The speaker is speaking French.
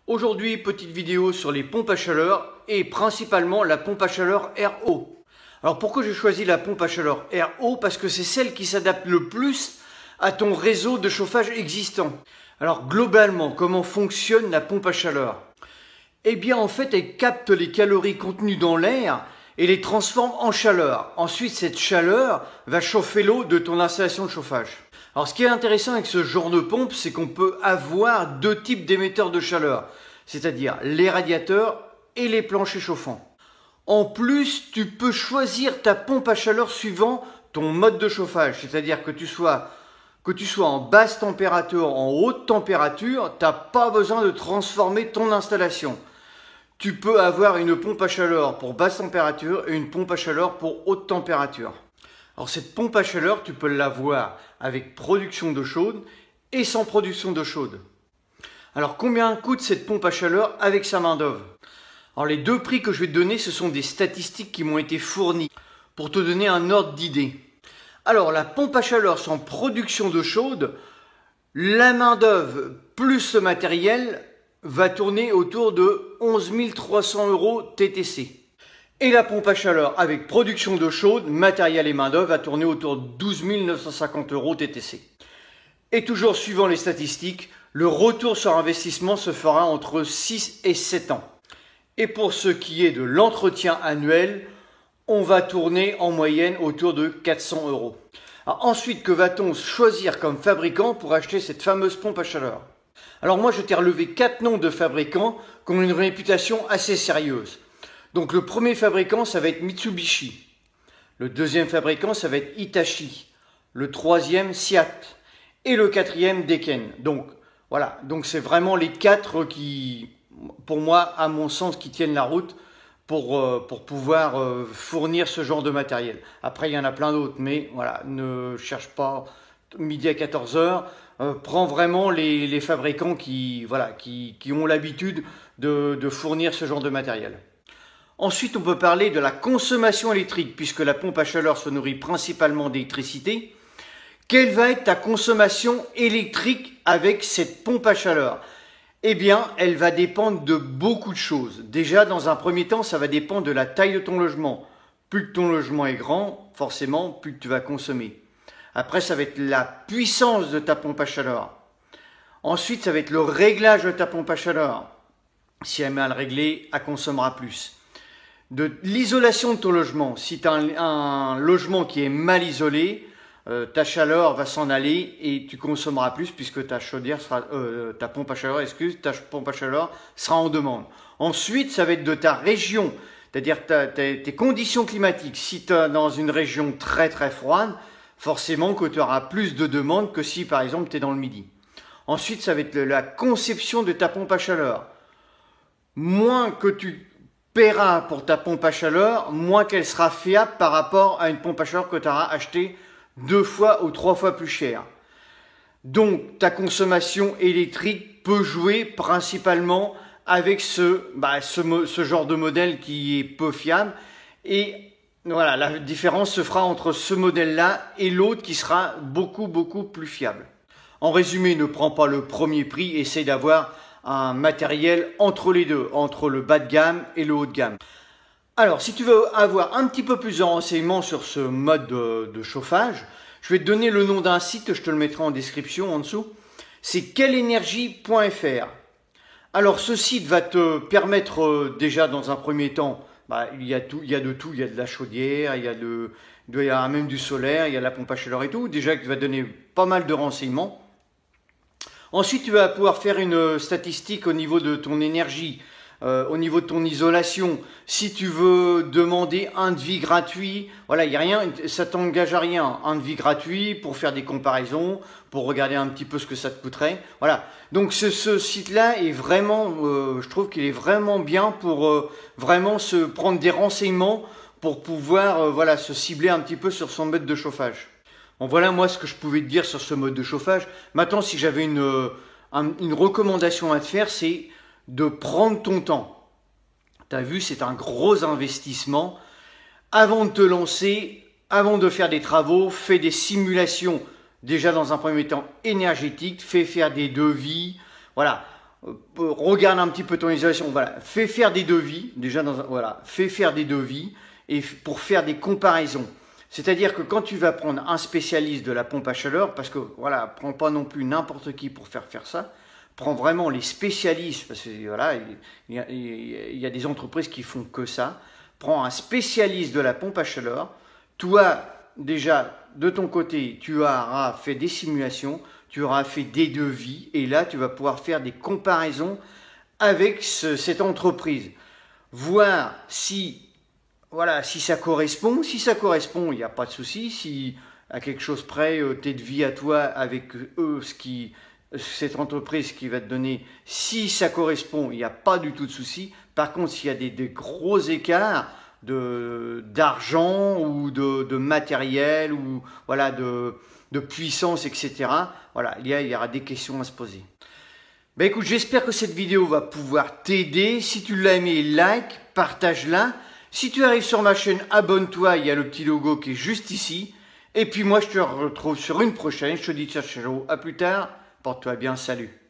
Aujourd'hui, petite vidéo sur les pompes à chaleur et principalement la pompe à chaleur RO. Alors pourquoi j'ai choisi la pompe à chaleur RO? Parce que c'est celle qui s'adapte le plus à ton réseau de chauffage existant. Alors globalement, comment fonctionne la pompe à chaleur? Eh bien en fait, elle capte les calories contenues dans l'air et les transforme en chaleur. Ensuite, cette chaleur va chauffer l'eau de ton installation de chauffage. Alors ce qui est intéressant avec ce genre de pompe, c'est qu'on peut avoir deux types d'émetteurs de chaleur, c'est-à-dire les radiateurs et les planchers chauffants. En plus, tu peux choisir ta pompe à chaleur suivant ton mode de chauffage, c'est-à-dire que tu sois en basse température, en haute température, tu n'as pas besoin de transformer ton installation. Tu peux avoir une pompe à chaleur pour basse température et une pompe à chaleur pour haute température. Alors cette pompe à chaleur, tu peux l'avoir avec production d'eau chaude et sans production d'eau chaude. Alors combien coûte cette pompe à chaleur avec sa main d'œuvre? Alors les deux prix que je vais te donner, ce sont des statistiques qui m'ont été fournies pour te donner un ordre d'idée. Alors la pompe à chaleur sans production d'eau chaude, la main d'œuvre plus le matériel va tourner autour de 11 300 € TTC. Et la pompe à chaleur avec production d'eau chaude, matériel et main d'œuvre va tourner autour de 12 950 € TTC. Et toujours suivant les statistiques, le retour sur investissement se fera entre 6 et 7 ans. Et pour ce qui est de l'entretien annuel, on va tourner en moyenne autour de 400 €. Alors ensuite, que va-t-on choisir comme fabricant pour acheter cette fameuse pompe à chaleur? Alors moi, je t'ai relevé 4 noms de fabricants qui ont une réputation assez sérieuse. Donc le premier fabricant, ça va être Mitsubishi. Le deuxième fabricant, ça va être Hitachi. Le troisième, Seat. Et le quatrième, Daikin. Donc voilà, donc c'est vraiment les 4 qui, pour moi, à mon sens, qui tiennent la route pour pouvoir fournir ce genre de matériel. Après, il y en a plein d'autres, mais voilà, ne cherche pas midi à 14 h. Prends vraiment les fabricants qui ont l'habitude de fournir ce genre de matériel. Ensuite, on peut parler de la consommation électrique, puisque la pompe à chaleur se nourrit principalement d'électricité. Quelle va être ta consommation électrique avec cette pompe à chaleur? Eh bien, elle va dépendre de beaucoup de choses. Déjà, dans un premier temps, ça va dépendre de la taille de ton logement. Plus que ton logement est grand, forcément, plus que tu vas consommer. Après, ça va être la puissance de ta pompe à chaleur. Ensuite, ça va être le réglage de ta pompe à chaleur. Si elle est mal réglée, elle consommera plus. De l'isolation de ton logement. Si tu as un logement qui est mal isolé, ta chaleur va s'en aller et tu consommeras plus puisque ta pompe à chaleur sera en demande. Ensuite, ça va être de ta région, c'est-à-dire tes conditions climatiques. Si tu es dans une région très très froide, forcément que tu auras plus de demandes que si par exemple tu es dans le midi. Ensuite, ça va être la conception de ta pompe à chaleur. Moins que tu paieras pour ta pompe à chaleur, moins qu'elle sera fiable par rapport à une pompe à chaleur que tu auras achetée 2 fois ou 3 fois plus cher. Donc ta consommation électrique peut jouer principalement avec ce genre de modèle qui est peu fiable. Et voilà, la différence se fera entre ce modèle-là et l'autre qui sera beaucoup plus fiable. En résumé, ne prends pas le premier prix, essaye d'avoir un matériel entre les deux, entre le bas de gamme et le haut de gamme. Alors, si tu veux avoir un petit peu plus de renseignements sur ce mode de chauffage, je vais te donner le nom d'un site, je te le mettrai en description en dessous. C'est quelleenergie.fr. Alors, ce site va te permettre déjà dans un premier temps, il y a de tout, il y a de la chaudière, il y a même du solaire, il y a de la pompe à chaleur et tout, déjà qui va donner pas mal de renseignements. Ensuite, tu vas pouvoir faire une statistique au niveau de ton énergie, au niveau de ton isolation. Si tu veux demander un devis gratuit, voilà, il y a rien, ça t'engage à rien. Un devis gratuit pour faire des comparaisons, pour regarder un petit peu ce que ça te coûterait. Voilà. Donc ce site-là est vraiment, je trouve qu'il est vraiment bien pour vraiment se prendre des renseignements pour pouvoir se cibler un petit peu sur son mode de chauffage. Bon, voilà moi ce que je pouvais te dire sur ce mode de chauffage. Maintenant, si j'avais une recommandation à te faire, c'est de prendre ton temps. Tu as vu, c'est un gros investissement. Avant de te lancer, avant de faire des travaux, fais des simulations. Déjà dans un premier temps énergétique, fais faire des devis. Voilà, regarde un petit peu ton isolation, voilà, fais faire des devis, déjà voilà, fais faire des devis et pour faire des comparaisons. C'est-à-dire que quand tu vas prendre un spécialiste de la pompe à chaleur, parce que voilà, prends pas non plus n'importe qui pour faire ça, prends vraiment les spécialistes, parce que voilà, il y a des entreprises qui font que ça. Prends un spécialiste de la pompe à chaleur. Toi, déjà, de ton côté, tu auras fait des simulations, tu auras fait des devis, et là, tu vas pouvoir faire des comparaisons avec cette entreprise. Voir si, voilà, si ça correspond. Si ça correspond, il n'y a pas de souci. Si à quelque chose près, tes devis à toi avec eux, cette entreprise qui va te donner, si ça correspond, il n'y a pas du tout de souci. Par contre, s'il y a des gros écarts d'argent ou de matériel ou voilà, de puissance, etc., voilà, il y aura des questions à se poser. Ben écoute, j'espère que cette vidéo va pouvoir t'aider. Si tu l'as aimé, like, partage-la. Si tu arrives sur ma chaîne, abonne-toi, il y a le petit logo qui est juste ici. Et puis moi, je te retrouve sur une prochaine. Je te dis ciao, ciao, à plus tard. Porte-toi bien, salut.